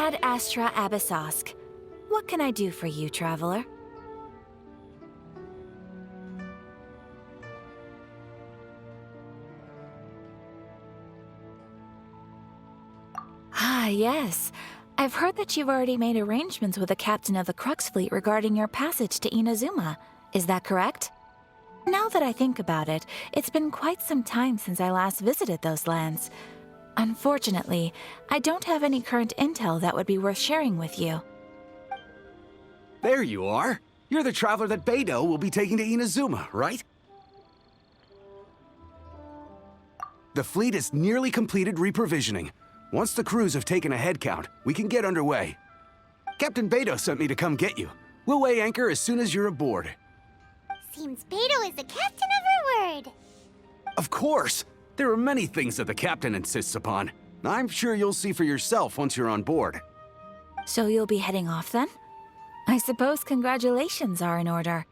Ad Astra Abyssosk. What can I do for you, traveler? Ah, yes. I've heard that you've already made arrangements with the captain of the Crux Fleet regarding your passage to Inazuma. Is that correct? Now that I think about it, it's been quite some time since I last visited those lands. Unfortunately, I don't have any current intel that would be worth sharing with you. There you are. You're the traveler that Beidou will be taking to Inazuma, right? The fleet is nearly completed reprovisioning. Once the crews have taken a head count, we can get underway. Captain Beidou sent me to come get you. We'll weigh anchor as soon as you're aboard. Seems Beidou is the captain of her word. Of course! There are many things that the captain insists upon. I'm sure you'll see for yourself once you're on board. So you'll be heading off then? I suppose congratulations are in order.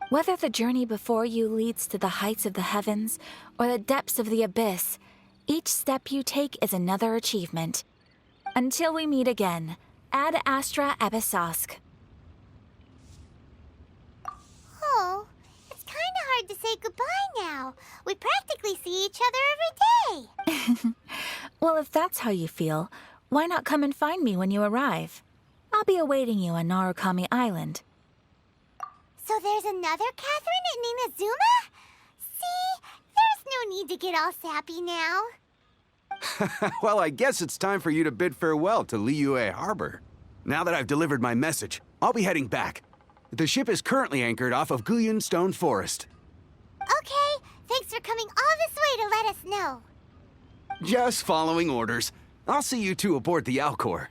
Whether the journey before you leads to the heights of the heavens or the depths of the abyss, each step you take is another achievement. Until we meet again, Ad Astra Abyssosk. Oh, it's kind of hard to say goodbye now. We practically see each other every day. Well, if that's how you feel, why not come and find me when you arrive? I'll be awaiting you on Narukami Island. So there's another Catherine in Inazuma? See, there's no need to get all sappy now. Well, I guess it's time for you to bid farewell to Liyue Harbor. Now that I've delivered my message, I'll be heading back. The ship is currently anchored off of Guyun Stone Forest. Okay, thanks for coming all this way to let us know. Just following orders. I'll see you two aboard the Alcor.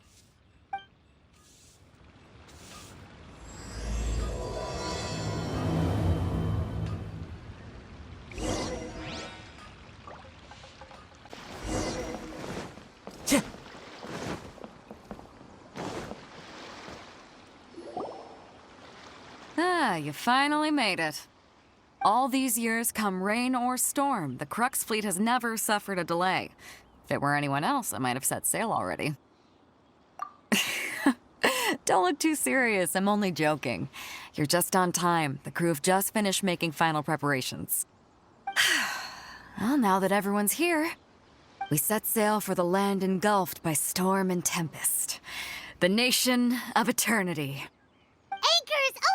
Ah, you finally made it. All these years, come rain or storm, the Crux Fleet has never suffered a delay. If it were anyone else, I might have set sail already. Don't look too serious, I'm only joking. You're just on time. The crew have just finished making final preparations. Well, now that everyone's here, we set sail for the land engulfed by storm and tempest. The nation of eternity. Anchors away!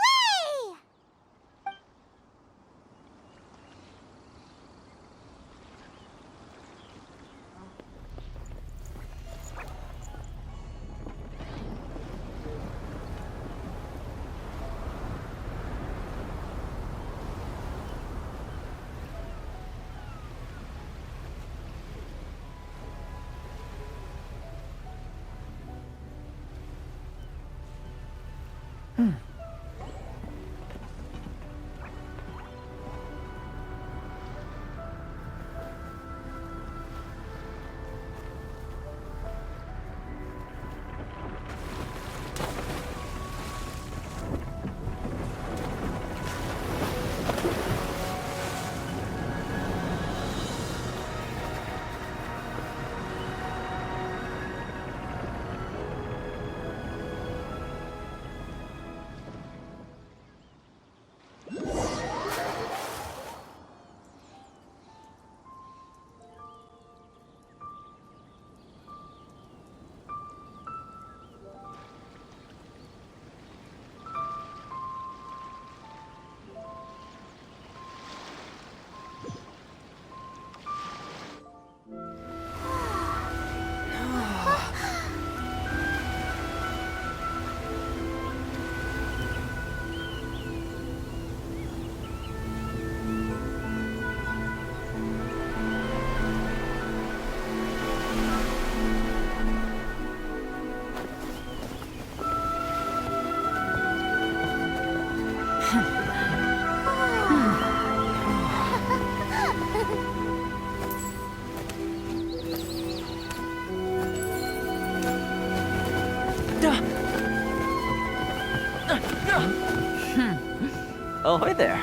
Ahoy there.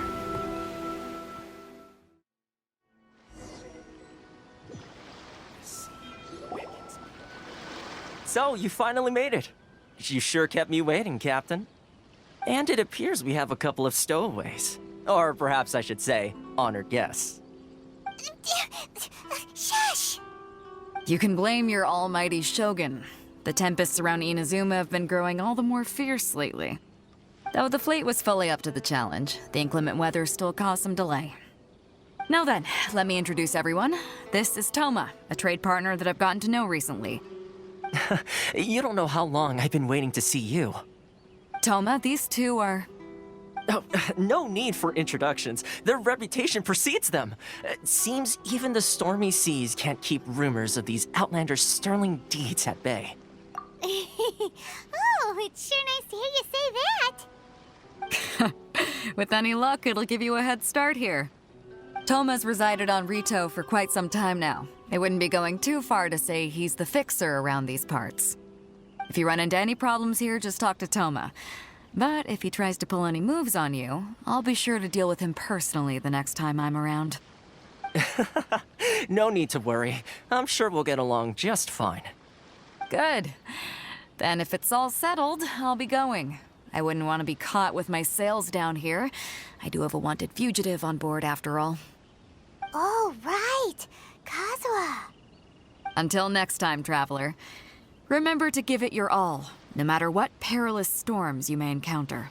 So, you finally made it. You sure kept me waiting, Captain. And it appears we have a couple of stowaways. Or perhaps I should say, honored guests. Shush! You can blame your almighty shogun. The tempests around Inazuma have been growing all the more fierce lately. Though the fleet was fully up to the challenge, the inclement weather still caused some delay. Now then, let me introduce everyone. This is Toma, a trade partner that I've gotten to know recently. You don't know how long I've been waiting to see you. Toma, these two are... Oh, no need for introductions. Their reputation precedes them. Seems even the stormy seas can't keep rumors of these Outlanders' sterling deeds at bay. Oh, it's sure nice to hear you say that. With any luck, it'll give you a head start here. Toma's resided on Rito for quite some time now. It wouldn't be going too far to say he's the fixer around these parts. If you run into any problems here, just talk to Toma. But if he tries to pull any moves on you, I'll be sure to deal with him personally the next time I'm around. No need to worry. I'm sure we'll get along just fine. Good. Then if it's all settled, I'll be going. I wouldn't want to be caught with my sails down here. I do have a wanted fugitive on board after all. Oh, right. Kazuha. Until next time, traveler. Remember to give it your all, no matter what perilous storms you may encounter.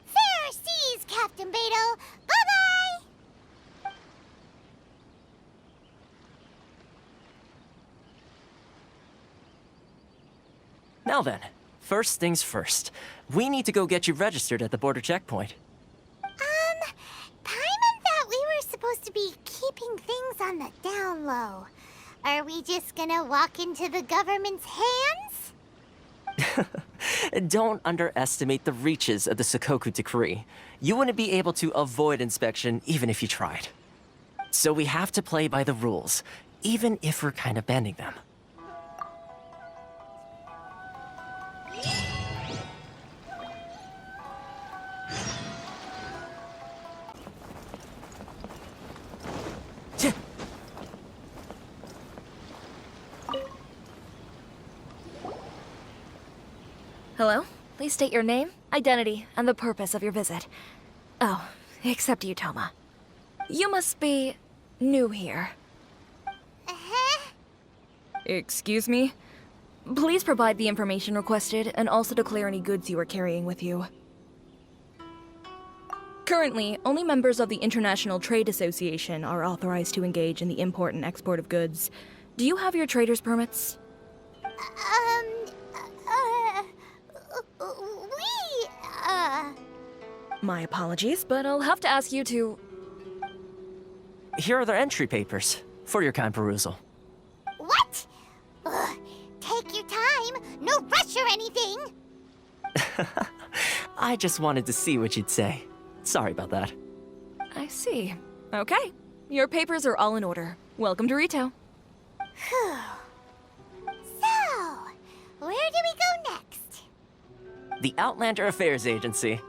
Fair seas, Captain Beto. Bye-bye! Now then, first things first. We need to go get you registered at the border checkpoint. Paimon thought we were supposed to be keeping things on the down low. Are we just gonna walk into the government's hands? Don't underestimate the reaches of the Sakoku Decree. You wouldn't be able to avoid inspection even if you tried. So we have to play by the rules, even if we're kind of bending them. Hello? Please state your name, identity, and the purpose of your visit. Oh, except you, Toma. You must be new here. Uh-huh. Excuse me? Please provide the information requested and also declare any goods you are carrying with you. Currently, only members of the International Trade Association are authorized to engage in the import and export of goods. Do you have your trader's permits? My apologies, but I'll have to ask you to... Here are the entry papers for your kind perusal. What? Ugh, take your time. No rush or anything. I just wanted to see what you'd say. Sorry about that. I see. Okay. Your papers are all in order. Welcome to Rito. Whew. So, where do we go next? The Outlander Affairs Agency.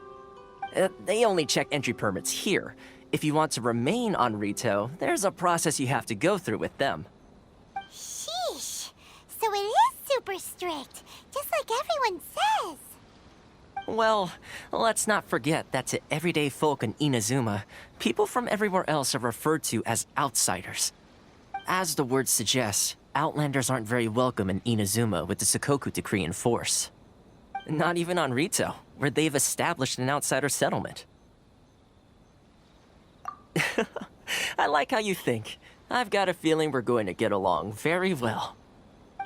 They only check entry permits here. If you want to remain on Rito, there's a process you have to go through with them. Sheesh. So it is super strict, just like everyone says. Well, let's not forget that to everyday folk in Inazuma, people from everywhere else are referred to as outsiders. As the word suggests, Outlanders aren't very welcome in Inazuma with the Sakoku Decree in force. Not even on Rito, where they've established an outsider settlement. I like how you think. I've got a feeling we're going to get along very well.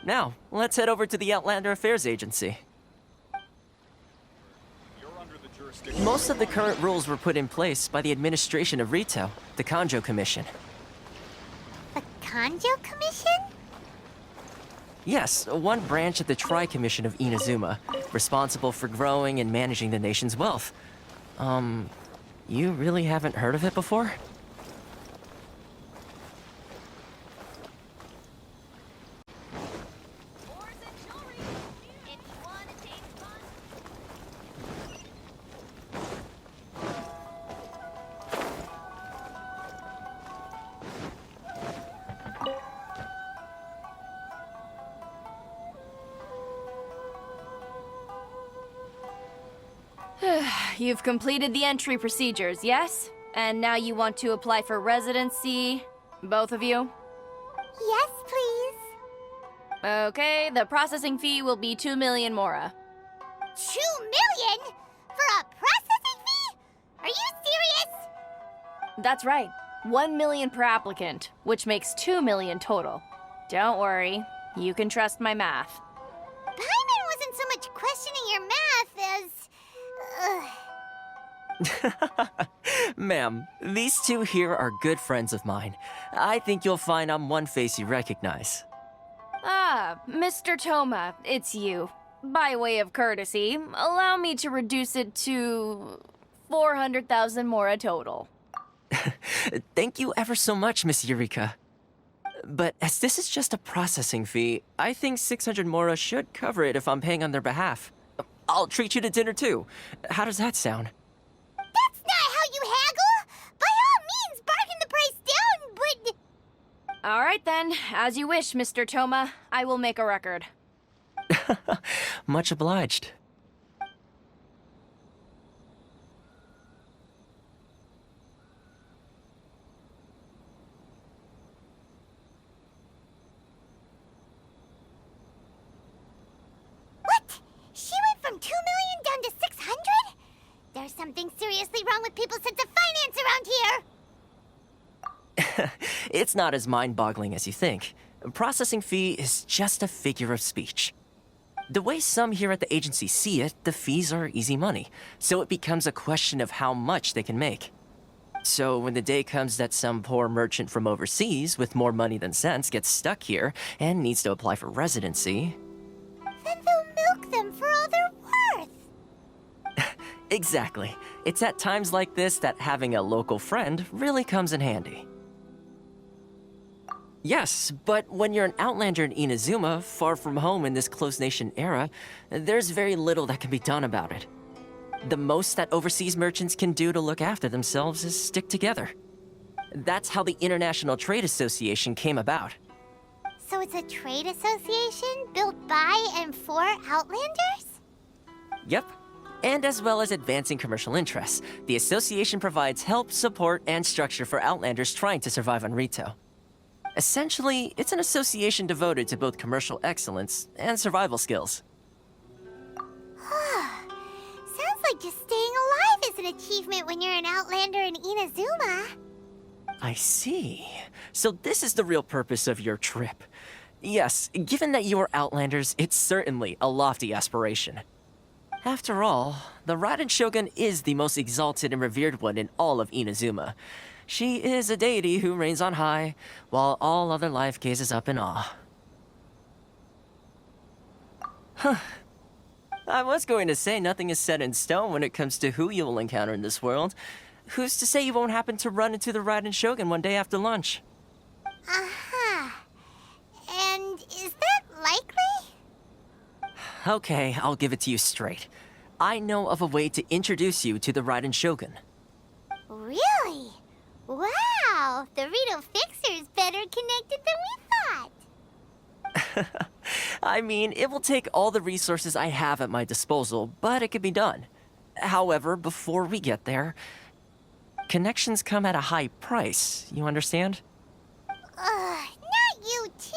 Now, let's head over to the Outlander Affairs Agency. Most of the current rules were put in place by the administration of Rito, the Kanjo Commission. The Kanjo Commission? Yes, one branch of the Tri-Commission of Inazuma, responsible for growing and managing the nation's wealth. You really haven't heard of it before? You've completed the entry procedures, yes? And now you want to apply for residency, both of you? Yes, please. Okay, the processing fee will be 2 million mora. 2 million? For a processing fee? Are you serious? That's right. 1 million per applicant, which makes 2 million total. Don't worry, you can trust my math. Paimon wasn't so much questioning your math as... Ma'am, these two here are good friends of mine. I think you'll find I'm one face you recognize. Ah, Mr. Toma, it's you. By way of courtesy, allow me to reduce it to 400,000 mora total. Thank you ever so much, Miss Eureka. But as this is just a processing fee, I think 600 mora should cover it if I'm paying on their behalf. I'll treat you to dinner too. How does that sound? That's not how you haggle! By all means, bargain the price down, but... All right then, as you wish, Mr. Toma. I will make a record. Much obliged. What? She went from 2 million down to 600? There's something seriously wrong with people's sense of finance around here! It's not as mind-boggling as you think. Processing fee is just a figure of speech. The way some here at the agency see it, the fees are easy money, so it becomes a question of how much they can make. So when the day comes that some poor merchant from overseas with more money than sense gets stuck here and needs to apply for residency... Then they'll milk them for all they're worth! Exactly. It's at times like this that having a local friend really comes in handy. Yes, but when you're an Outlander in Inazuma, far from home in this closed nation era, there's very little that can be done about it. The most that overseas merchants can do to look after themselves is stick together. That's how the International Trade Association came about. So it's a trade association built by and for Outlanders? Yep. And as well as advancing commercial interests, the association provides help, support, and structure for Outlanders trying to survive on Rito. Essentially, it's an association devoted to both commercial excellence and survival skills. Sounds like just staying alive is an achievement when you're an Outlander in Inazuma. I see. So this is the real purpose of your trip. Yes, given that you are Outlanders, it's certainly a lofty aspiration. After all, the Raiden Shogun is the most exalted and revered one in all of Inazuma. She is a deity who reigns on high, while all other life gazes up in awe. Huh. I was going to say nothing is set in stone when it comes to who you will encounter in this world. Who's to say you won't happen to run into the Raiden Shogun one day after lunch? Uh-huh. And is that likely? Okay, I'll give it to you straight. I know of a way to introduce you to the Raiden Shogun. Really? Wow! The Rito Fixer's better connected than we thought! I mean, it will take all the resources I have at my disposal, but it can be done. However, before we get there, connections come at a high price, you understand? Not you too!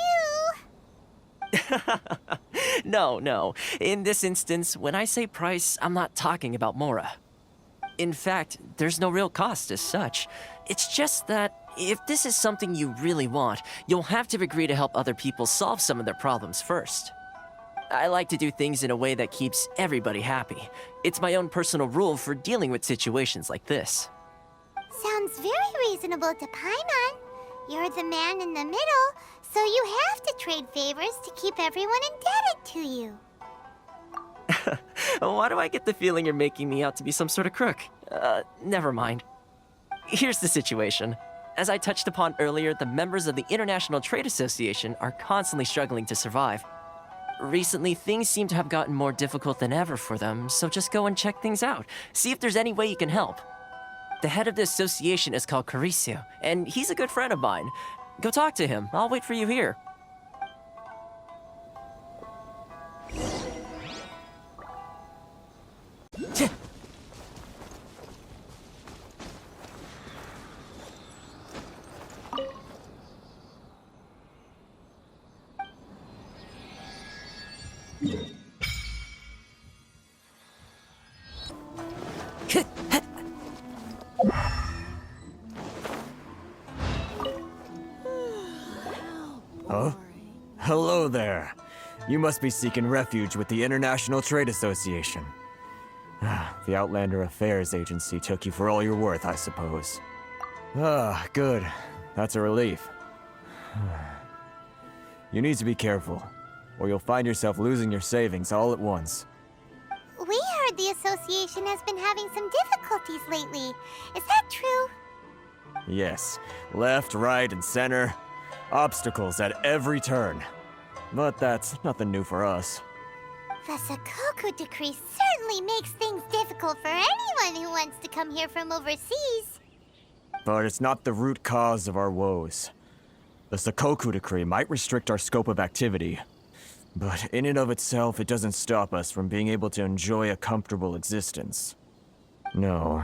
No. In this instance, when I say price, I'm not talking about Mora. In fact, there's no real cost as such. It's just that if this is something you really want, you'll have to agree to help other people solve some of their problems first. I like to do things in a way that keeps everybody happy. It's my own personal rule for dealing with situations like this. Sounds very reasonable to Paimon. You're the man in the middle, so you have to trade favors to keep everyone indebted to you. Why do I get the feeling you're making me out to be some sort of crook? Never mind. Here's the situation. As I touched upon earlier, the members of the International Trade Association are constantly struggling to survive. Recently, things seem to have gotten more difficult than ever for them, so just go and check things out. See if there's any way you can help. The head of the association is called Carisio, and he's a good friend of mine. Go talk to him. I'll wait for you here. Huh? Hello there. You must be seeking refuge with the International Trade Association. The Outlander Affairs Agency took you for all you're worth, I suppose. Good. That's a relief. You need to be careful, or you'll find yourself losing your savings all at once. We heard the association has been having some difficulties lately. Is that true? Yes. Left, right, and center. Obstacles at every turn. But that's nothing new for us. The Sakoku decree certainly makes things difficult for anyone who wants to come here from overseas. But it's not the root cause of our woes. The Sakoku decree might restrict our scope of activity, but in and of itself, it doesn't stop us from being able to enjoy a comfortable existence. No.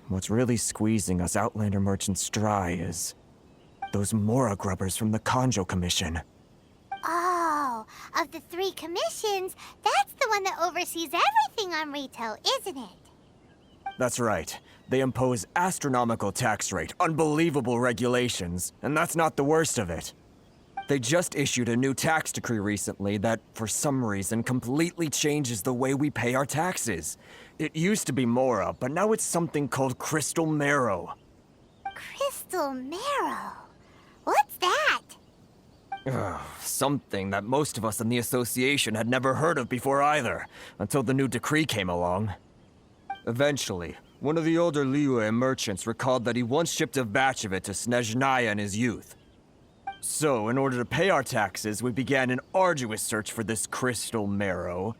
What's really squeezing us Outlander merchants dry is those Mora grubbers from the Kanjo Commission. Oh, of the 3 commissions, that's the one that oversees everything on retail, isn't it? That's right. They impose astronomical tax rate, unbelievable regulations, and that's not the worst of it. They just issued a new tax decree recently that, for some reason, completely changes the way we pay our taxes. It used to be Mora, but now it's something called Crystal Marrow. Crystal Marrow? What's that? Something that most of us in the association had never heard of before either, until the new decree came along. Eventually, one of the older Liyue merchants recalled that he once shipped a batch of it to Snezhnaya in his youth. So, in order to pay our taxes, we began an arduous search for this crystal marrow.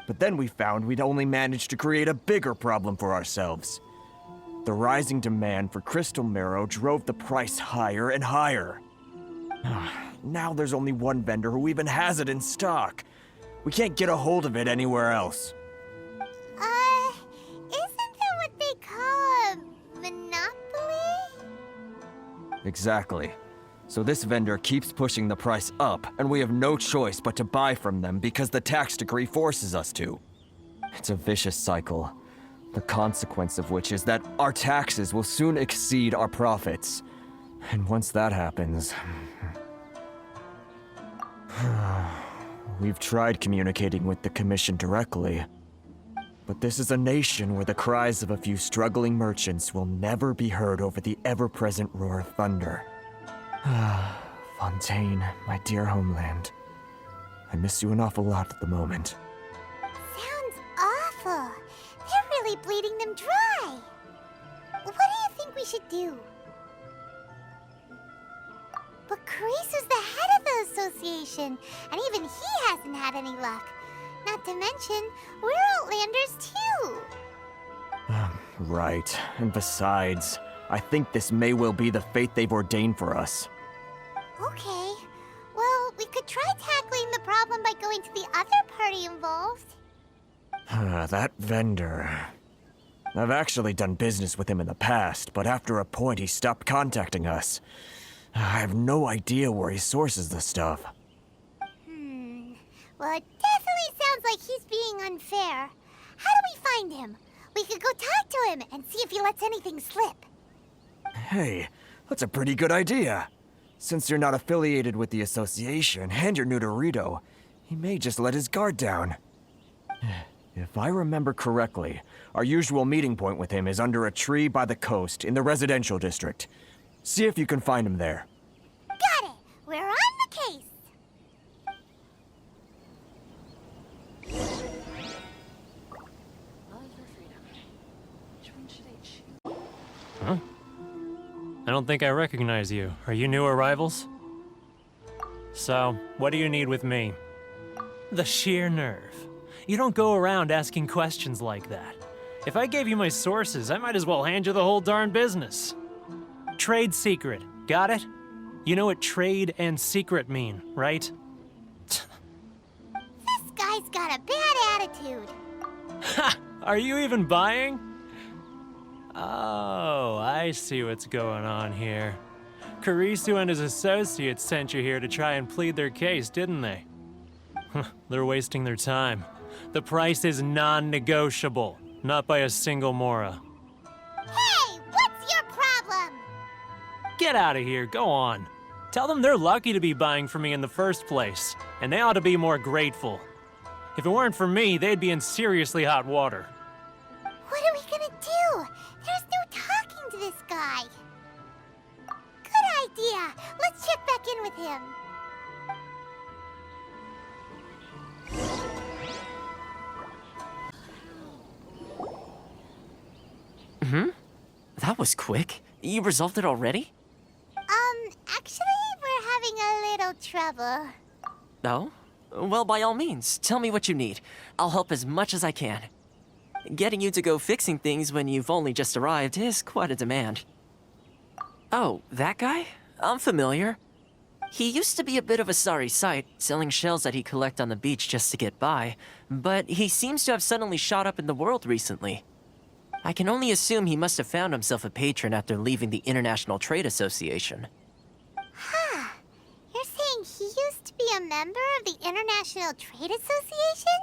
But then we found we'd only managed to create a bigger problem for ourselves. The rising demand for crystal marrow drove the price higher and higher. Now there's only one vendor who even has it in stock. We can't get a hold of it anywhere else. Isn't that what they call a monopoly? Exactly. So this vendor keeps pushing the price up, and we have no choice but to buy from them because the tax decree forces us to. It's a vicious cycle, the consequence of which is that our taxes will soon exceed our profits. And once that happens... We've tried communicating with the Commission directly, but this is a nation where the cries of a few struggling merchants will never be heard over the ever-present roar of thunder. Fontaine, my dear homeland. I miss you an awful lot at the moment. Sounds awful. They're really bleeding them dry. What do you think we should do? But Carisu's the head of the association, and even he hasn't had any luck. Not to mention, we're Outlanders too. Right. And besides, I think this may well be the fate they've ordained for us. Okay. Well, we could try tackling the problem by going to the other party involved. That vendor... I've actually done business with him in the past, but after a point he stopped contacting us. I have no idea where he sources the stuff. Well, it definitely sounds like he's being unfair. How do we find him? We could go talk to him and see if he lets anything slip. Hey, that's a pretty good idea. Since you're not affiliated with the association and you're new to Rito, he may just let his guard down. If I remember correctly, our usual meeting point with him is under a tree by the coast in the residential district. See if you can find him there. Got it! We're on the case! Huh? I don't think I recognize you. Are you new arrivals? So, what do you need with me? The sheer nerve. You don't go around asking questions like that. If I gave you my sources, I might as well hand you the whole darn business. Trade secret, got it? You know what trade and secret mean, right? This guy's got a bad attitude. Ha! Are you even buying? Oh, I see what's going on here. Karisu and his associates sent you here to try and plead their case, didn't they? They're wasting their time. The price is non-negotiable, not by a single Mora. Hey, what's your problem? Get out of here, go on. Tell them they're lucky to be buying from me in the first place, and they ought to be more grateful. If it weren't for me, they'd be in seriously hot water. What are we gonna do? There's no talking to this guy. Good idea. Let's check back in with him. That was quick. You resolved it already? Actually, we're having a little trouble. Oh? Well, by all means, tell me what you need. I'll help as much as I can. Getting you to go fixing things when you've only just arrived is quite a demand. Oh, that guy? I'm familiar. He used to be a bit of a sorry sight, selling shells that he collect on the beach just to get by, but he seems to have suddenly shot up in the world recently. I can only assume he must have found himself a patron after leaving the International Trade Association. Huh. You're saying he used to be a member of the International Trade Association?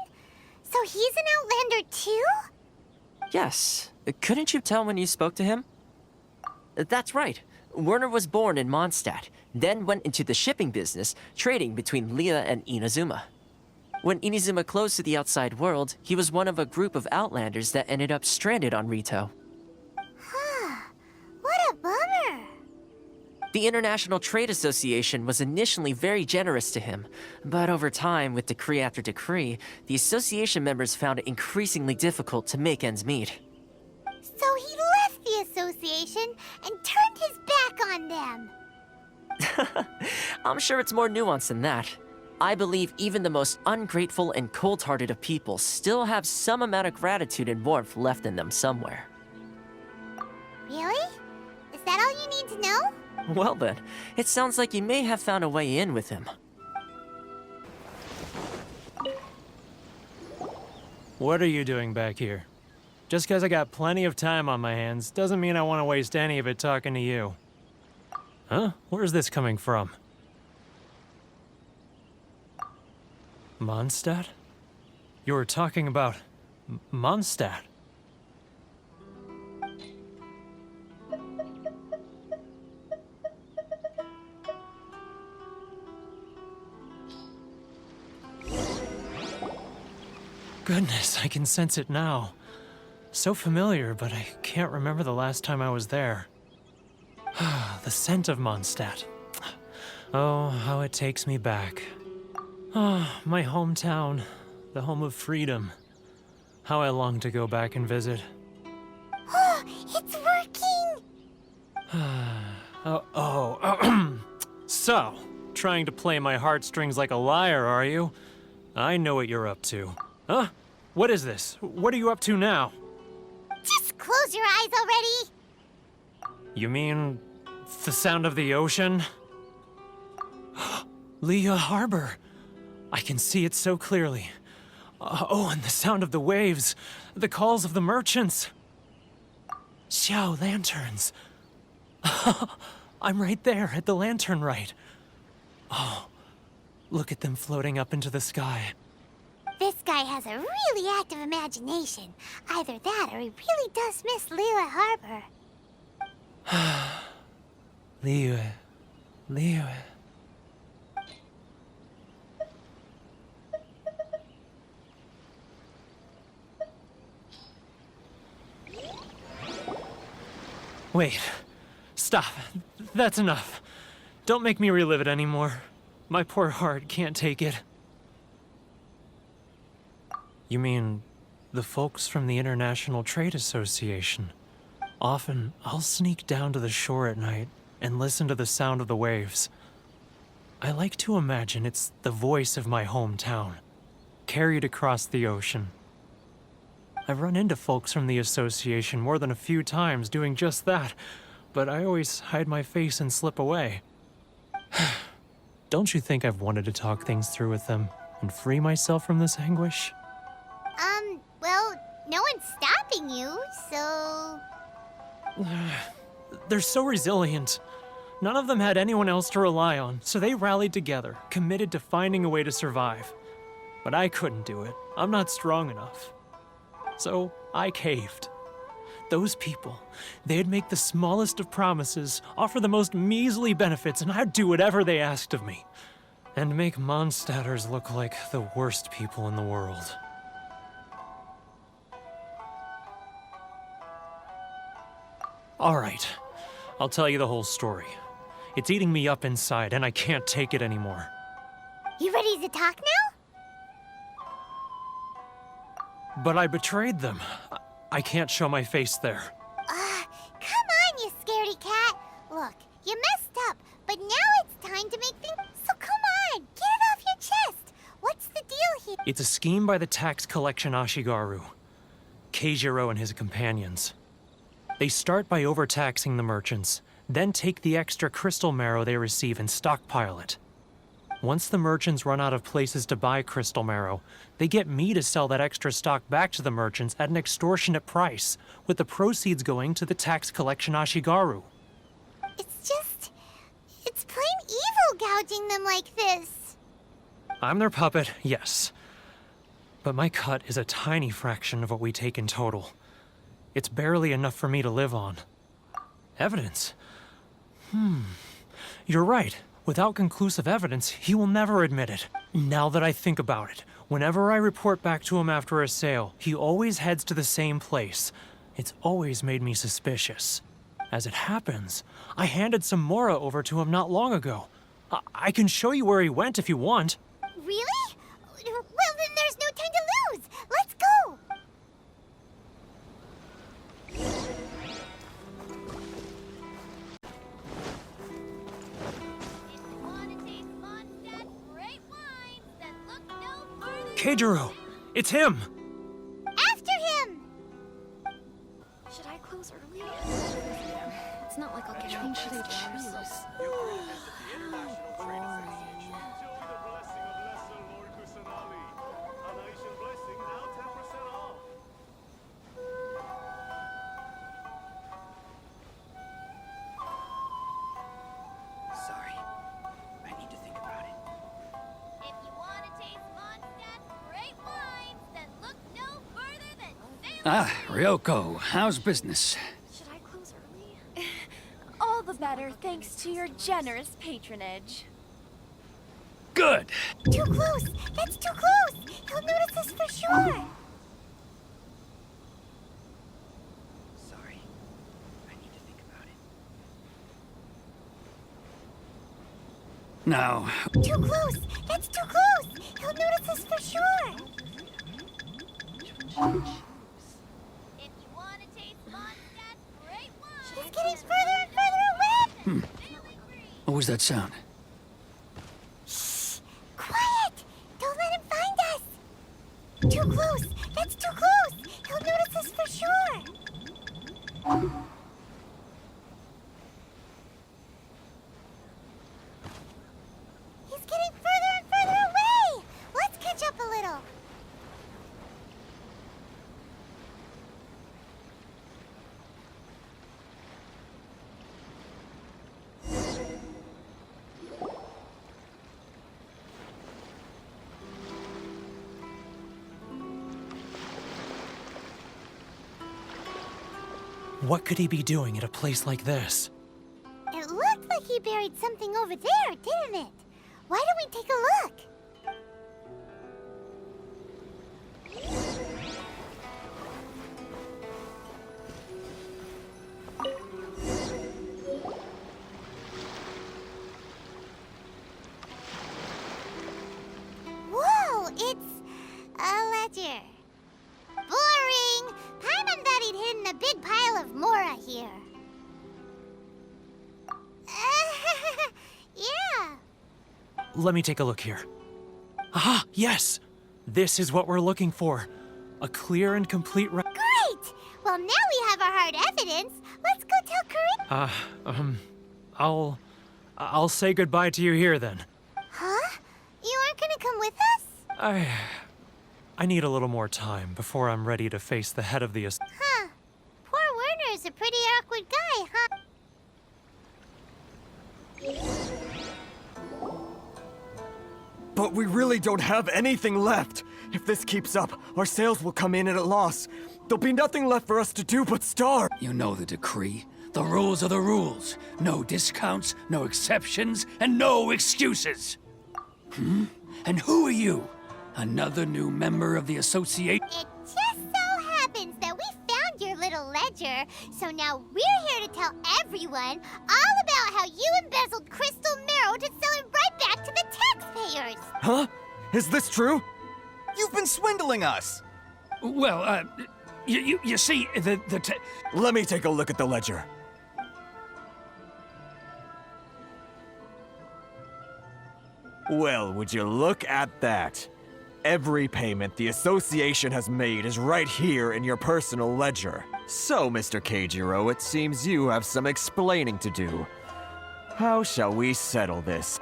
So he's an Outlander too? Yes. Couldn't you tell when you spoke to him? That's right. Werner was born in Mondstadt, then went into the shipping business, trading between Leah and Inazuma. When Inazuma closed to the outside world, he was one of a group of Outlanders that ended up stranded on Rito. Huh. What a bummer. The International Trade Association was initially very generous to him, but over time, with decree after decree, the association members found it increasingly difficult to make ends meet. So he left the association and turned his back on them. I'm sure it's more nuanced than that. I believe even the most ungrateful and cold-hearted of people still have some amount of gratitude and warmth left in them somewhere. Really? Is that all you need to know? Well then, it sounds like you may have found a way in with him. What are you doing back here? Just because I got plenty of time on my hands doesn't mean I want to waste any of it talking to you. Huh? Where's this coming from? Mondstadt? You were talking about Mondstadt. Goodness, I can sense it now. So familiar, but I can't remember the last time I was there. The scent of Mondstadt. Oh, how it takes me back. Oh, my hometown, the home of freedom. How I long to go back and visit. Oh, it's working! So, trying to play my heartstrings like a liar, are you? I know what you're up to. Huh? What is this? What are you up to now? Just close your eyes already! You mean the sound of the ocean? Leah Harbor. I can see it so clearly. Oh, and the sound of the waves. The calls of the merchants. Xiao lanterns. I'm right there at the lantern right. Oh, look at them floating up into the sky. This guy has a really active imagination. Either that or he really does miss Liyue Harbor. Liyue. Wait. Stop. That's enough. Don't make me relive it anymore. My poor heart can't take it. You mean the folks from the International Trade Association? Often, I'll sneak down to the shore at night and listen to the sound of the waves. I like to imagine it's the voice of my hometown, carried across the ocean. I've run into folks from the association more than a few times doing just that, but I always hide my face and slip away. Don't you think I've wanted to talk things through with them and free myself from this anguish? Well, no one's stopping you, so... They're so resilient. None of them had anyone else to rely on, so they rallied together, committed to finding a way to survive. But I couldn't do it. I'm not strong enough. So I caved. Those people, they'd make the smallest of promises, offer the most measly benefits, and I'd do whatever they asked of me. And make Mondstadters look like the worst people in the world. Alright, I'll tell you the whole story. It's eating me up inside, and I can't take it anymore. You ready to talk now? But I betrayed them. I can't show my face there. Come on, you scaredy cat. Look, you messed up, but now it's time to make things... So come on, get it off your chest. What's the deal here? It's a scheme by the tax collection Ashigaru, Keijiro and his companions. They start by overtaxing the merchants, then take the extra crystal marrow they receive and stockpile it. Once the merchants run out of places to buy crystal marrow, they get me to sell that extra stock back to the merchants at an extortionate price, with the proceeds going to the tax collection Ashigaru. It's plain evil gouging them like this. I'm their puppet, yes. But my cut is a tiny fraction of what we take in total. It's barely enough for me to live on. Evidence? You're right. Without conclusive evidence, he will never admit it. Now that I think about it, whenever I report back to him after a sale, he always heads to the same place. It's always made me suspicious. As it happens, I handed some Mora over to him not long ago. I can show you where he went if you want. Really? Well, then there's no time to lose. Let's go. Keijiro! It's him! After him! Should I close early? It's not like I'll get any should I choose? Sorry. I need to think about it. If you want to taste Mondstadt's great wines, then look no further than Ah, Ryoko, how's business? Should I close early? All the better thanks to your generous patronage. Good. Too close! That's too close! He'll notice us for sure! Sorry. I need to think about it. Now, Too close! That's too close! He'll notice us for sure! If you want to taste Mondstadt's great wine... He's getting further and further away! what was that sound? Shh! Quiet! Don't let him find us! Too close! That's too close! He'll notice us for sure! He's getting further and further away! Let's catch up a little! What could he be doing at a place like this? It looked like he buried something over there, didn't it? Why don't we take a look? Whoa, it's a ledger. Boring! Paimon thought he'd hidden a big pile of Mora here. Yeah. Let me take a look here. Aha! Yes! This is what we're looking for. A clear and complete Great! Well, now we have our hard evidence. Let's go tell Corinne. I'll say goodbye to you here then. Huh? You aren't gonna come with us? I need a little more time before I'm ready to face the head of the Huh. Poor Werner's a pretty awkward guy, huh? But we really don't have anything left. If this keeps up, our sales will come in at a loss. There'll be nothing left for us to do but starve. You know the decree. The rules are the rules. No discounts, no exceptions, and no excuses. And who are you? Another new member of the association? It just so happens that we found your little ledger, so now we're here to tell everyone all about how you embezzled crystal marrow to sell it right back to the taxpayers. Huh? Is this true? You've been swindling us! Well, you see, Let me take a look at the ledger. Well, would you look at that? Every payment the association has made is right here in your personal ledger. So, Mr. Keijiro, it seems you have some explaining to do. How shall we settle this?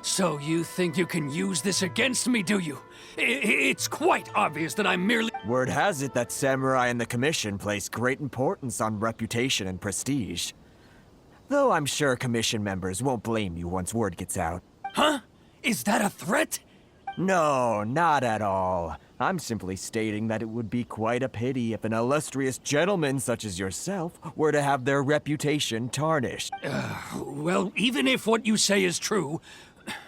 So you think you can use this against me, do you? It's quite obvious that I'm merely... Word has it that Samurai and the Commission place great importance on reputation and prestige. Though I'm sure Commission members won't blame you once word gets out. Huh? Is that a threat? No, not at all. I'm simply stating that it would be quite a pity if an illustrious gentleman such as yourself were to have their reputation tarnished. Well, even if what you say is true,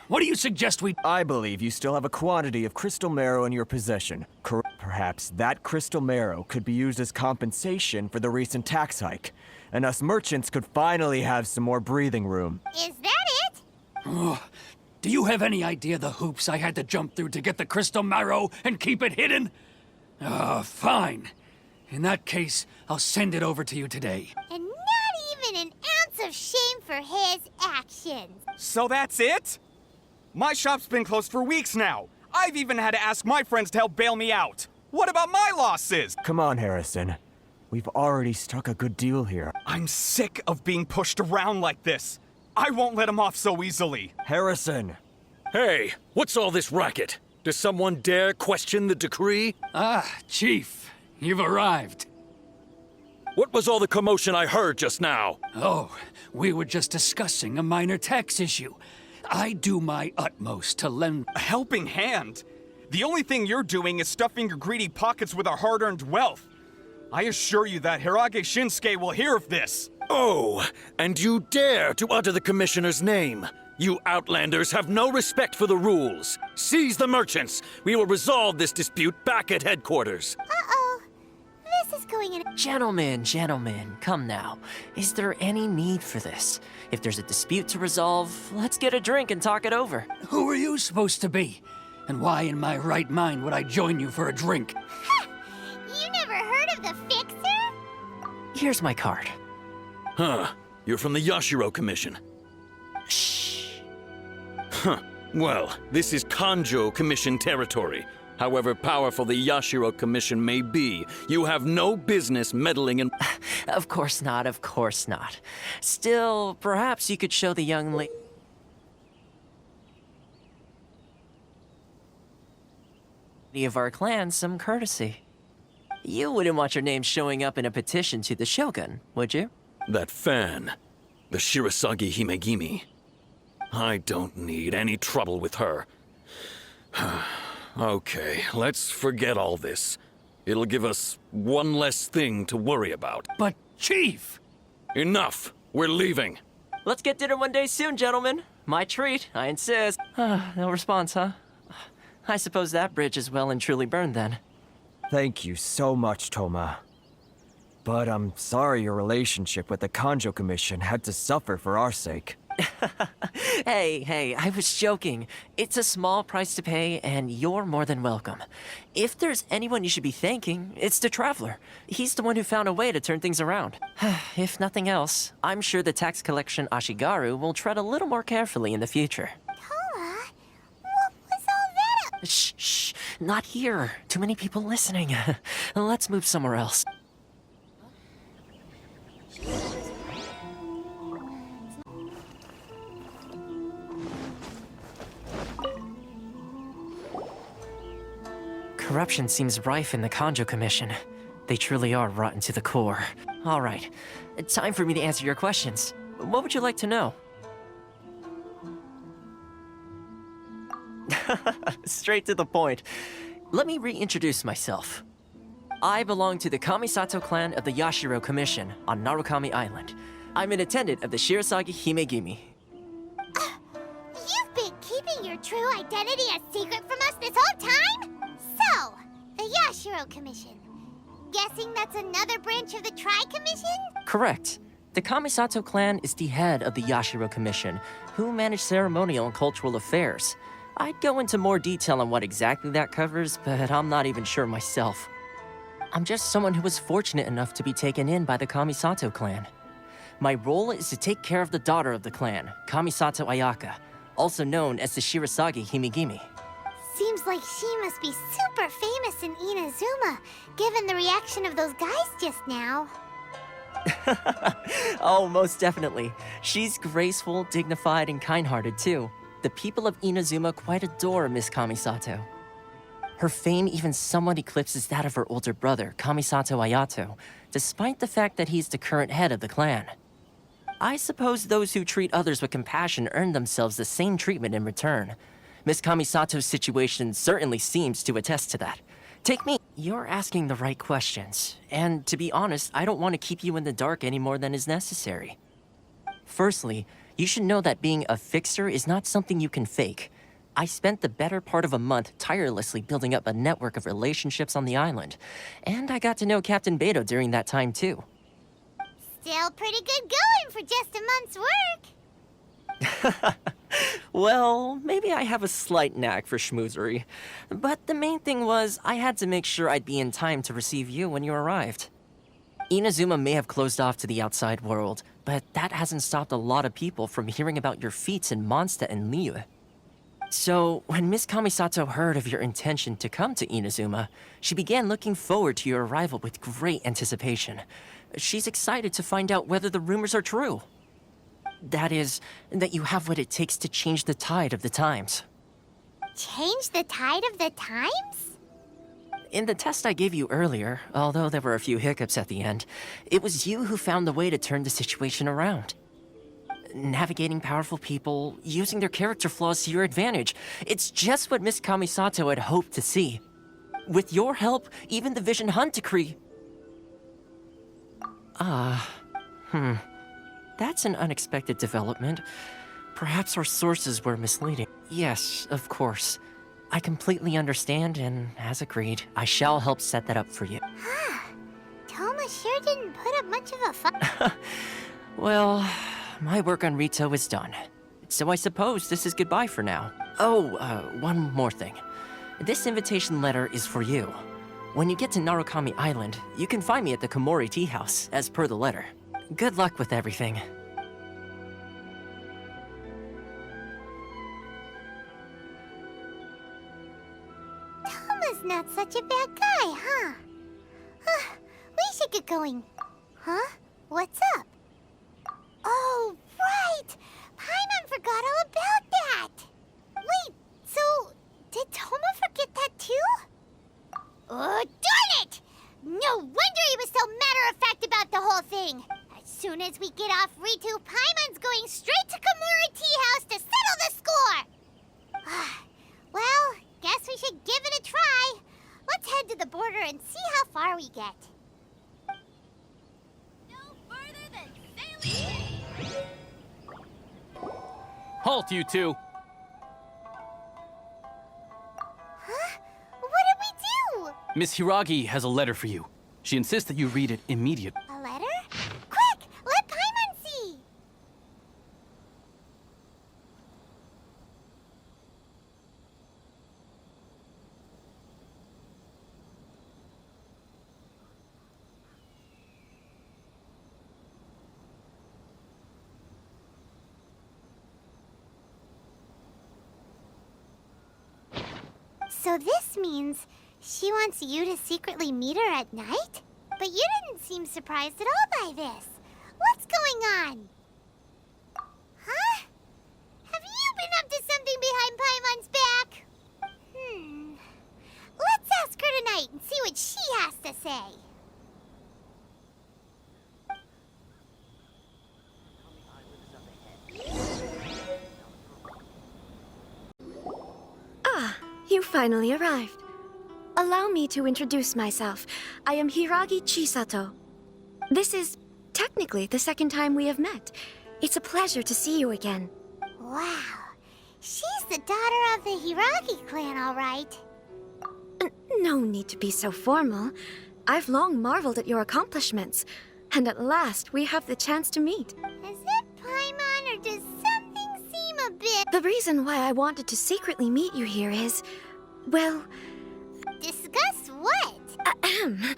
what do you suggest we... I believe you still have a quantity of crystal marrow in your possession. Perhaps that crystal marrow could be used as compensation for the recent tax hike, and us merchants could finally have some more breathing room. Is that it? Do you have any idea the hoops I had to jump through to get the crystal marrow and keep it hidden? Fine. In that case, I'll send it over to you today. And not even an ounce of shame for his actions. So that's it? My shop's been closed for weeks now. I've even had to ask my friends to help bail me out. What about my losses? Come on, Harrison. We've already struck a good deal here. I'm sick of being pushed around like this. I won't let him off so easily. Harrison! Hey, what's all this racket? Does someone dare question the decree? Chief, you've arrived. What was all the commotion I heard just now? Oh, we were just discussing a minor tax issue. I do my utmost to lend... A helping hand? The only thing you're doing is stuffing your greedy pockets with our hard-earned wealth. I assure you that Hirage Shinsuke will hear of this. Oh, and you dare to utter the Commissioner's name. You Outlanders have no respect for the rules. Seize the merchants. We will resolve this dispute back at headquarters. Uh-oh. This is going in... Gentlemen, come now. Is there any need for this? If there's a dispute to resolve, let's get a drink and talk it over. Who are you supposed to be? And why in my right mind would I join you for a drink? You never heard of the Fixer? Here's my card. Huh. You're from the Yashiro Commission. Shh. Huh. Well, this is Kanjo Commission territory. However powerful the Yashiro Commission may be, you have no business meddling in... Of course not. Still, perhaps you could show the young lady of our clan some courtesy. You wouldn't want your name showing up in a petition to the Shogun, would you? That fan. The Shirasagi Himegimi. I don't need any trouble with her. Okay, let's forget all this. It'll give us one less thing to worry about. But, Chief! Enough! We're leaving. Let's get dinner one day soon, gentlemen. My treat, I insist. No response, huh? I suppose that bridge is well and truly burned then. Thank you so much, Toma. But I'm sorry your relationship with the Kanjo Commission had to suffer for our sake. Hey, I was joking. It's a small price to pay, and you're more than welcome. If there's anyone you should be thanking, it's the Traveler. He's the one who found a way to turn things around. If nothing else, I'm sure the tax collection Ashigaru will tread a little more carefully in the future. Toma, what was all that? Shh, not here. Too many people listening. Let's move somewhere else. Corruption seems rife in the Kanjo Commission. They truly are rotten to the core. All right, time for me to answer your questions. What would you like to know? Straight to the point. Let me reintroduce myself. I belong to the Kamisato clan of the Yashiro Commission on Narukami Island. I'm an attendant of the Shirasagi Himegimi. You've been keeping your true identity a secret from us this whole time? So, the Yashiro Commission. Guessing that's another branch of the Tri-Commission? Correct. The Kamisato clan is the head of the Yashiro Commission, who manage ceremonial and cultural affairs. I'd go into more detail on what exactly that covers, but I'm not even sure myself. I'm just someone who was fortunate enough to be taken in by the Kamisato clan. My role is to take care of the daughter of the clan, Kamisato Ayaka, also known as the Shirasagi Himegimi. Seems like she must be super famous in Inazuma, given the reaction of those guys just now. Oh, most definitely. She's graceful, dignified, and kind-hearted too. The people of Inazuma quite adore Miss Kamisato. Her fame even somewhat eclipses that of her older brother, Kamisato Ayato, despite the fact that he's the current head of the clan. I suppose those who treat others with compassion earn themselves the same treatment in return. Miss Kamisato's situation certainly seems to attest to that. Take me. You're asking the right questions, and to be honest, I don't want to keep you in the dark any more than is necessary. Firstly, you should know that being a fixer is not something you can fake. I spent the better part of a month tirelessly building up a network of relationships on the island, and I got to know Captain Beto during that time too. Still pretty good going for just a month's work. Well, maybe I have a slight knack for schmoozery, but the main thing was I had to make sure I'd be in time to receive you when you arrived. Inazuma may have closed off to the outside world, but that hasn't stopped a lot of people from hearing about your feats in Mondstadt and Liyue. So, when Miss Kamisato heard of your intention to come to Inazuma, she began looking forward to your arrival with great anticipation. She's excited to find out whether the rumors are true. That is, that you have what it takes to change the tide of the times. Change the tide of the times? In the test I gave you earlier, although there were a few hiccups at the end, it was you who found the way to turn the situation around. Navigating powerful people, using their character flaws to your advantage. It's just what Miss Kamisato had hoped to see. With your help, even the Vision Hunt decree... That's an unexpected development. Perhaps our sources were misleading. Yes, of course. I completely understand, and as agreed, I shall help set that up for you. Toma sure didn't put up much of a fight. Well, my work on Rito is done. So I suppose this is goodbye for now. Oh, one more thing. This invitation letter is for you. When you get to Narukami Island, you can find me at the Komori Tea House, as per the letter. Good luck with everything. Toma's not such a bad guy, huh? We should get going. Huh? What's up? Oh, right! Paimon forgot all about that! Wait, so did Toma forget that too? Oh, darn it! No wonder he was so matter-of-fact about the whole thing! As soon as we get off Ritu, Paimon's going straight to Komori Tea House to settle the score! Well, guess we should give it a try. Let's head to the border and see how far we get. No further than sailing! Halt, you two! Huh? What did we do? Miss Hiragi has a letter for you. She insists that you read it immediately. A letter? Quick! Let Paimon see! So this means she wants you to secretly meet her at night? But you didn't seem surprised at all by this. What's going on? Huh? Have you been up to something behind Paimon's back? Let's ask her tonight and see what she has to say. finally arrived. Allow me to introduce myself. I am Hiragi Chisato. This is technically the second time we have met. It's a pleasure to see you again. Wow. She's the daughter of the Hiragi clan, all right. No need to be so formal. I've long marveled at your accomplishments. And at last, we have the chance to meet. Is it Paimon, or does something seem a bit... The reason why I wanted to secretly meet you here is... well... Discuss what? Ahem.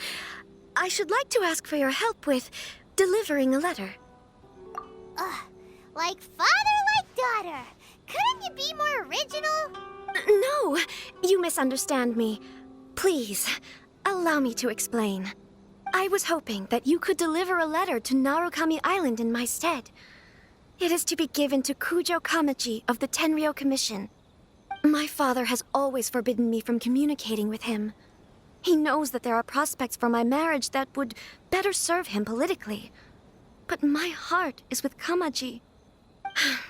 I should like to ask for your help with delivering a letter. Like father, like daughter. Couldn't you be more original? No, you misunderstand me. Please, allow me to explain. I was hoping that you could deliver a letter to Narukami Island in my stead. It is to be given to Kujo Kamachi of the Tenryou Commission. My father has always forbidden me from communicating with him. He knows that there are prospects for my marriage that would better serve him politically. But my heart is with Kamaji.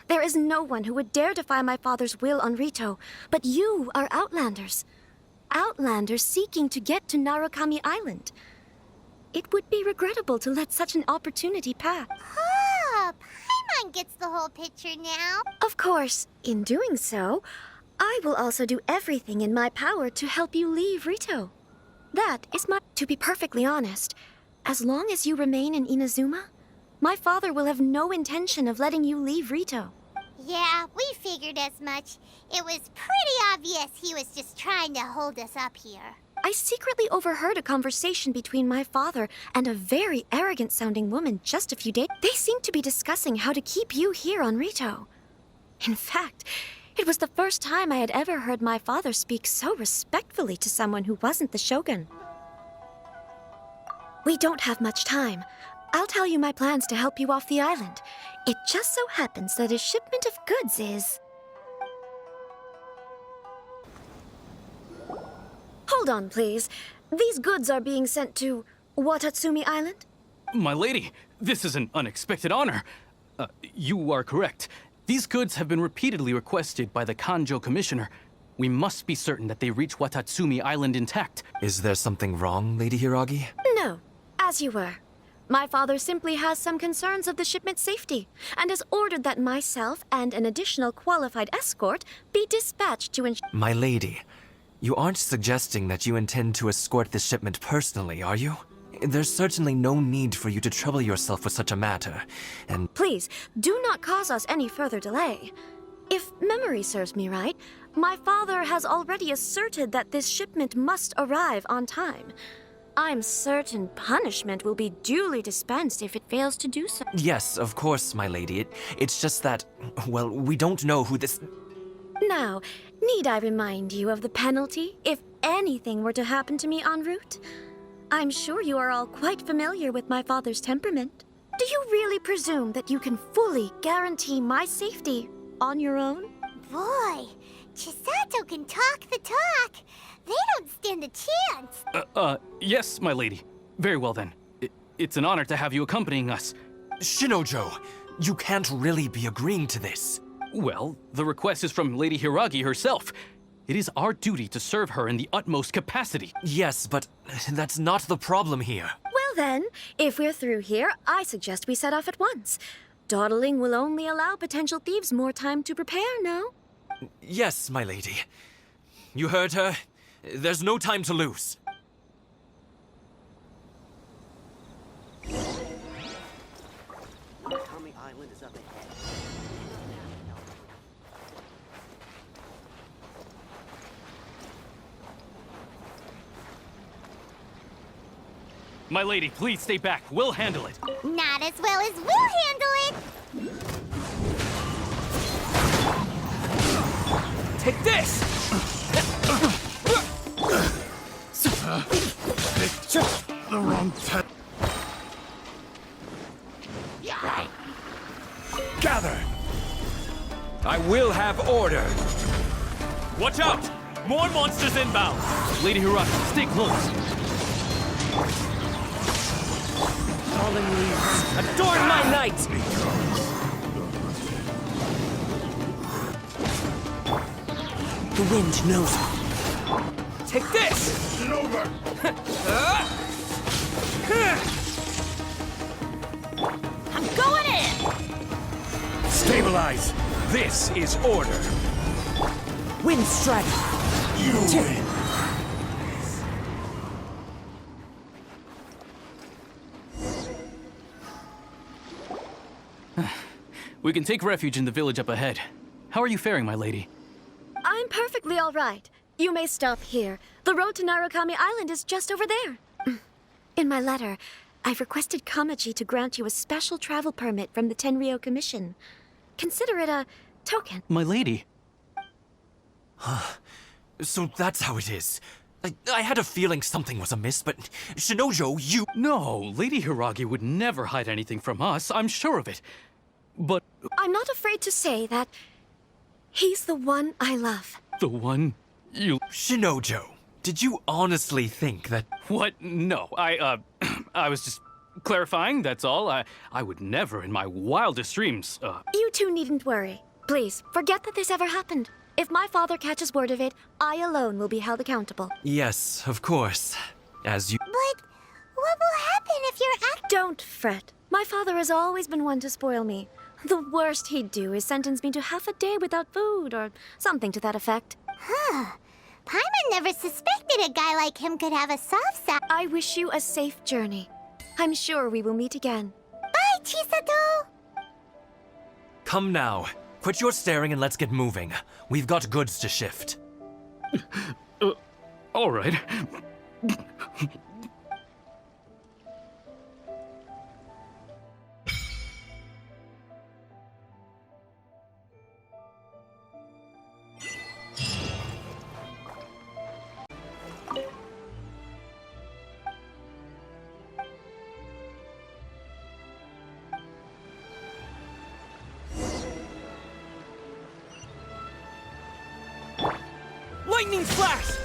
There is no one who would dare defy my father's will on Rito, but you are Outlanders. Outlanders seeking to get to Narukami Island. It would be regrettable to let such an opportunity pass. Oh, Paimon gets the whole picture now. Of course, in doing so, I will also do everything in my power to help you leave Rito. That is my... To be perfectly honest, as long as you remain in Inazuma, my father will have no intention of letting you leave Rito. Yeah, we figured as much. It was pretty obvious he was just trying to hold us up here. I secretly overheard a conversation between my father and a very arrogant-sounding woman just a few days. They seemed to be discussing how to keep you here on Rito. In fact, it was the first time I had ever heard my father speak so respectfully to someone who wasn't the shogun. We don't have much time. I'll tell you my plans to help you off the island. It just so happens that a shipment of goods is... Hold on, please. These goods are being sent to Watatsumi Island? My lady, this is an unexpected honor. You are correct. These goods have been repeatedly requested by the Kanjo Commissioner. We must be certain that they reach Watatsumi Island intact. Is there something wrong, Lady Hiragi? No, as you were. My father simply has some concerns of the shipment's safety, and has ordered that myself and an additional qualified escort be dispatched to ensure... My lady, you aren't suggesting that you intend to escort this shipment personally, are you? There's certainly no need for you to trouble yourself with such a matter, and... Please, do not cause us any further delay. If memory serves me right, my father has already asserted that this shipment must arrive on time. I'm certain punishment will be duly dispensed if it fails to do so. Yes, of course, my lady. It's just that, well, we don't know who this... Now, need I remind you of the penalty if anything were to happen to me en route? I'm sure you are all quite familiar with my father's temperament. Do you really presume that you can fully guarantee my safety on your own? Boy, Chisato can talk the talk. They don't stand a chance. Yes, my lady. Very well then. It's an honor to have you accompanying us. Shinojo, you can't really be agreeing to this. Well, the request is from Lady Hiragi herself. It is our duty to serve her in the utmost capacity. Yes, but that's not the problem here. Well then, if we're through here, I suggest we set off at once. Dawdling will only allow potential thieves more time to prepare, no? Yes, my lady. You heard her. There's no time to lose. My lady, please stay back. We'll handle it. Not as well as we'll handle it. Take this! The wrong type. Gather! I will have order. Watch out! More monsters inbound! Lady Hiragi, stay close. Falling leaves, adorn my night! The wind knows me. Take this! I'm going in! Stabilize! This is order! Wind strategy! You win! We can take refuge in the village up ahead. How are you faring, my lady? I'm perfectly all right. You may stop here. The road to Narukami Island is just over there. In my letter, I've requested Kamaji to grant you a special travel permit from the Tenryou Commission. Consider it a token. My lady. So that's how it is. I had a feeling something was amiss, but Shinojo, you... No, Lady Hiragi would never hide anything from us. I'm sure of it. But I'm not afraid to say that he's the one I love. the one you... Shinojo, did you honestly think that... What? No, I was just clarifying, that's all. I would never in my wildest dreams, You two needn't worry. Please, forget that this ever happened. If my father catches word of it, I alone will be held accountable. Yes, of course. As you... But what will happen if you're Don't fret. My father has always been one to spoil me. The worst he'd do is sentence me to half a day without food, or something to that effect. Huh. Paimon never suspected a guy like him could have a soft side. I wish you a safe journey. I'm sure we will meet again. Bye, Chisato! Come now. Quit your staring and let's get moving. We've got goods to shift. all right. Lightning flash!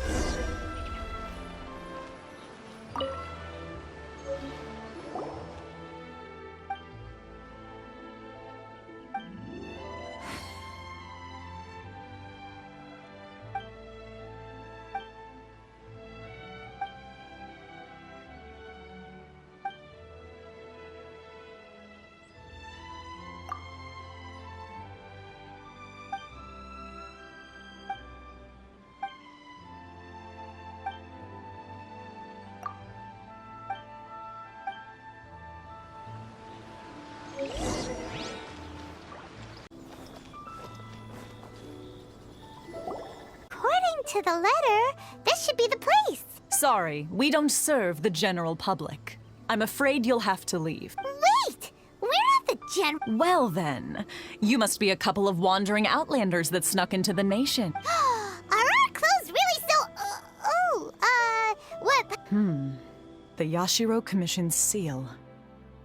According to the letter, this should be the place. Sorry, we don't serve the general public. I'm afraid you'll have to leave. Wait! We're not the Well then, you must be a couple of wandering Outlanders that snuck into the nation. Are our clothes really so... what... The Yashiro Commission's seal.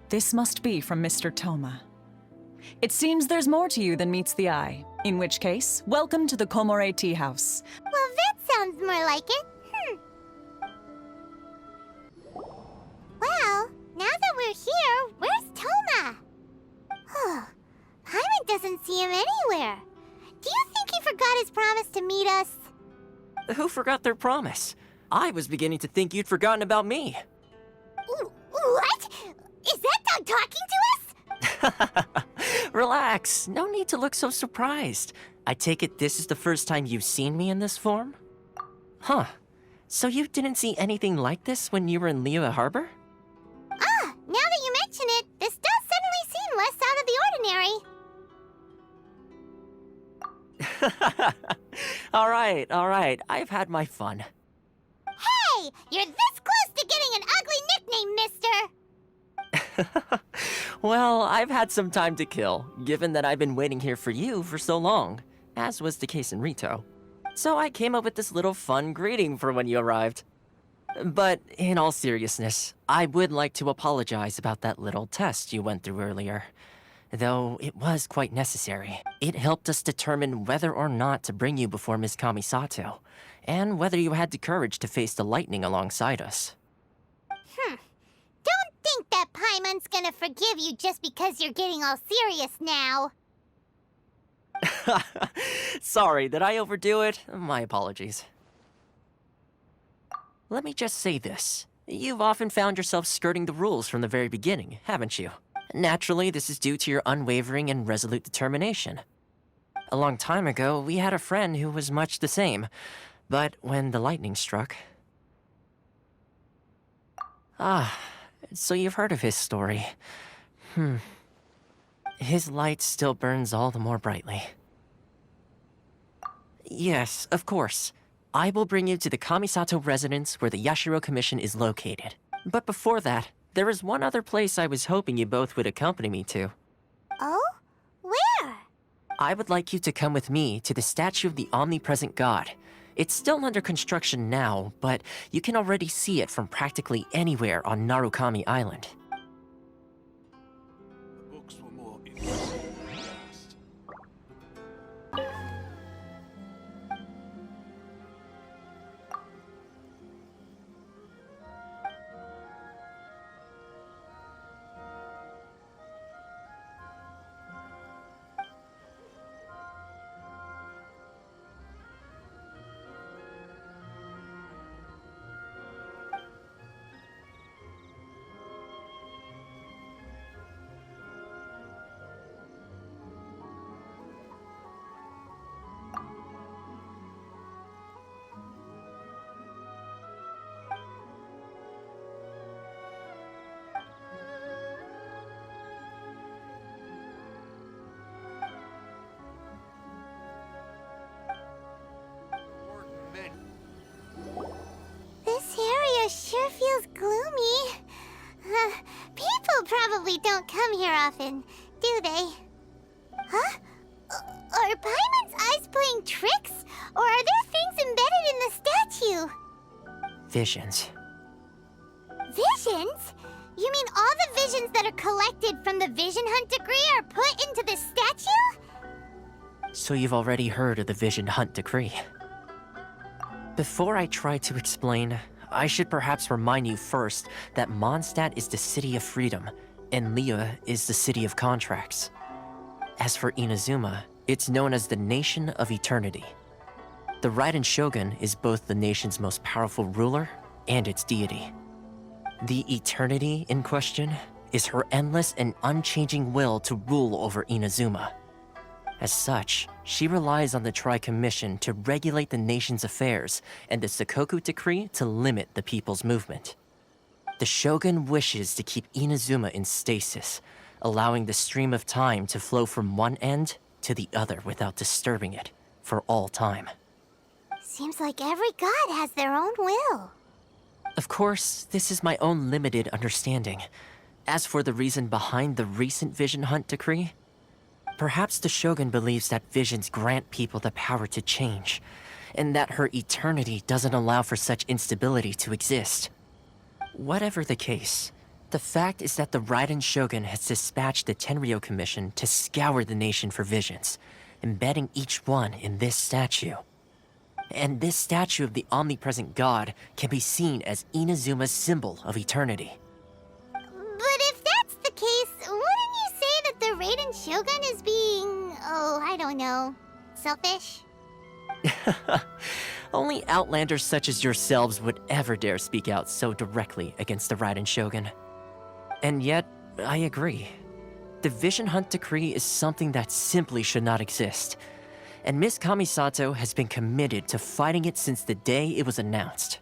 This must be from Mr. Toma. It seems there's more to you than meets the eye. In which case, welcome to the Komore Tea House. Well, that sounds more like it. Well, now that we're here, where's Toma? Paimon doesn't see him anywhere. Do you think he forgot his promise to meet us? Who forgot their promise? I was beginning to think you'd forgotten about me. What? Is that dog talking to us? Relax. No need to look so surprised. I take it this is the first time you've seen me in this form? Huh. So you didn't see anything like this when you were in Liyue Harbor? Now that you mention it, this does suddenly seem less out of the ordinary. All right. I've had my fun. Hey! You're this close to getting an ugly nickname, mister! Well, I've had some time to kill, given that I've been waiting here for you for so long, as was the case in Rito. So I came up with this little fun greeting for when you arrived. But in all seriousness, I would like to apologize about that little test you went through earlier. Though it was quite necessary. It helped us determine whether or not to bring you before Miss Kamisato, and whether you had the courage to face the lightning alongside us. Don't think that Paimon's gonna forgive you just because you're getting all serious now. Sorry, did I overdo it? My apologies. let me just say this. You've often found yourself skirting the rules from the very beginning, haven't you? Naturally, this is due to your unwavering and resolute determination. A long time ago, we had a friend who was much the same, but when the lightning struck... Ah, so you've heard of his story. His light still burns all the more brightly. Yes, of course. I will bring you to the Kamisato Residence where the Yashiro Commission is located. But before that, there is one other place I was hoping you both would accompany me to. Oh? Where? I would like you to come with me to the statue of the omnipresent god. It's still under construction now, but you can already see it from practically anywhere on Narukami Island. This area sure feels gloomy. People probably don't come here often, do they? Huh? Are Paimon's eyes playing tricks? Or are there things embedded in the statue? Visions. Visions? You mean all the visions that are collected from the Vision Hunt decree are put into the statue? So you've already heard of the Vision Hunt decree. Before I try to explain, I should perhaps remind you first that Mondstadt is the city of freedom, and Liyue is the city of contracts. As for Inazuma, it's known as the Nation of Eternity. The Raiden Shogun is both the nation's most powerful ruler and its deity. The Eternity in question is her endless and unchanging will to rule over Inazuma. As such, she relies on the Tri-Commission to regulate the nation's affairs and the Sakoku Decree to limit the people's movement. The Shogun wishes to keep Inazuma in stasis, allowing the stream of time to flow from one end to the other without disturbing it for all time. Seems like every god has their own will. Of course, this is my own limited understanding. As for the reason behind the recent Vision Hunt decree, perhaps the Shogun believes that visions grant people the power to change, and that her eternity doesn't allow for such instability to exist. Whatever the case, the fact is that the Raiden Shogun has dispatched the Tenryou Commission to scour the nation for visions, embedding each one in this statue. And this statue of the omnipresent god can be seen as Inazuma's symbol of eternity. But if that's the case, wouldn't you say that the Raiden Shogun is being, I don't know, selfish? Only Outlanders such as yourselves would ever dare speak out so directly against the Raiden Shogun. And yet, I agree. The Vision Hunt decree is something that simply should not exist. And Miss Kamisato has been committed to fighting it since the day it was announced.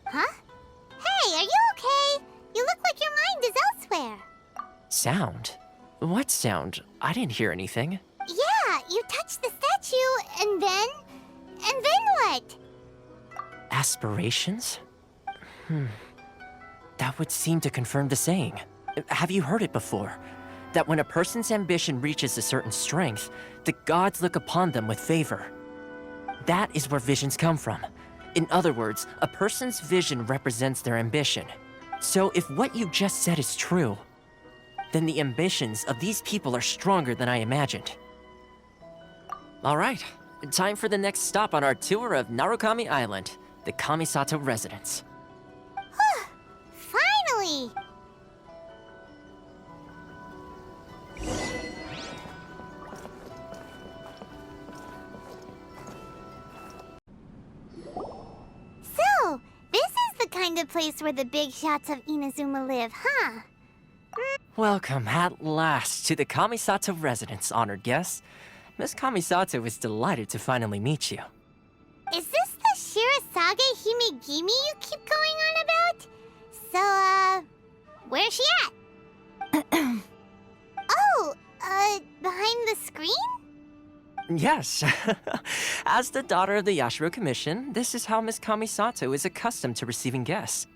Huh? Hey, are you okay? You look like your mind is elsewhere. Sound? What sound? I didn't hear anything. Yeah, you touched the statue, and then what? Aspirations? That would seem to confirm the saying. Have you heard it before? That when a person's ambition reaches a certain strength, the gods look upon them with favor. That is where visions come from. In other words, a person's vision represents their ambition. So if what you just said is true, then the ambitions of these people are stronger than I imagined. All right, time for the next stop on our tour of Narukami Island, the Kamisato Residence. Finally! find a place where the big shots of Inazuma live, huh? Welcome at last to the Kamisato Residence, honored guests. Miss Kamisato is delighted to finally meet you. Is this the Shirasage Himegimi you keep going on about? So, where's she at? Oh, behind the screen? Yes. As the daughter of the Yashiro Commission, this is how Miss Kamisato is accustomed to receiving guests.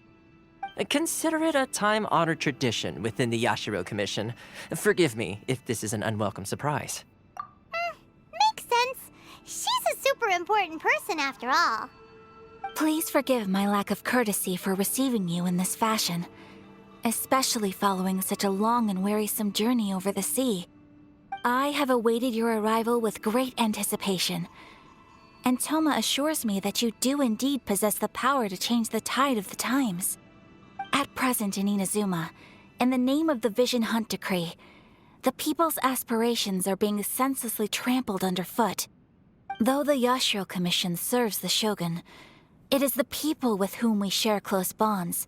Consider it a time-honored tradition within the Yashiro Commission. Forgive me if this is an unwelcome surprise. Makes sense. She's a super important person after all. Please forgive my lack of courtesy for receiving you in this fashion, especially following such a long and wearisome journey over the sea. I have awaited your arrival with great anticipation, and Toma assures me that you do indeed possess the power to change the tide of the times. At present in Inazuma, in the name of the Vision Hunt Decree, the people's aspirations are being senselessly trampled underfoot. Though the Yashiro Commission serves the Shogun, it is the people with whom we share close bonds,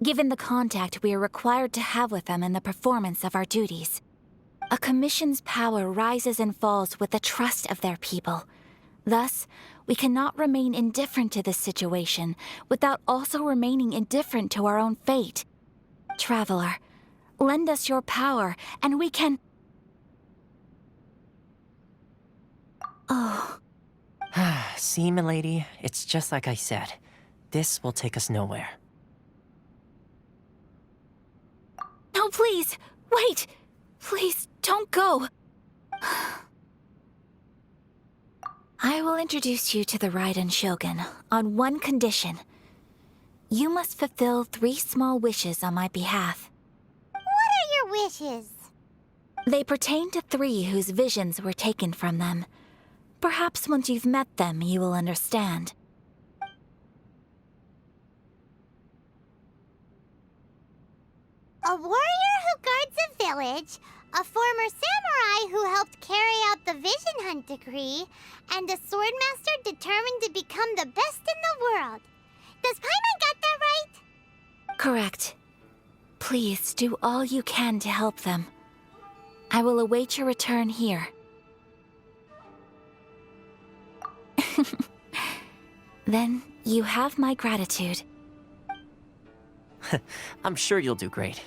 given the contact we are required to have with them in the performance of our duties. A commission's power rises and falls with the trust of their people. Thus, we cannot remain indifferent to this situation without also remaining indifferent to our own fate. Traveler, lend us your power, and we can... Oh. See, milady, it's just like I said. This will take us nowhere. No, please! Wait! Please, don't go! I will introduce you to the Raiden Shogun on one condition. You must fulfill 3 small wishes on my behalf. What are your wishes? They pertain to 3 whose visions were taken from them. Perhaps once you've met them, you will understand. A warrior who guards a village, a former samurai who helped carry out the Vision Hunt Decree, and a swordmaster determined to become the best in the world. Does Paimon got that right? Correct. Please do all you can to help them. I will await your return here. Then you have my gratitude. I'm sure you'll do great.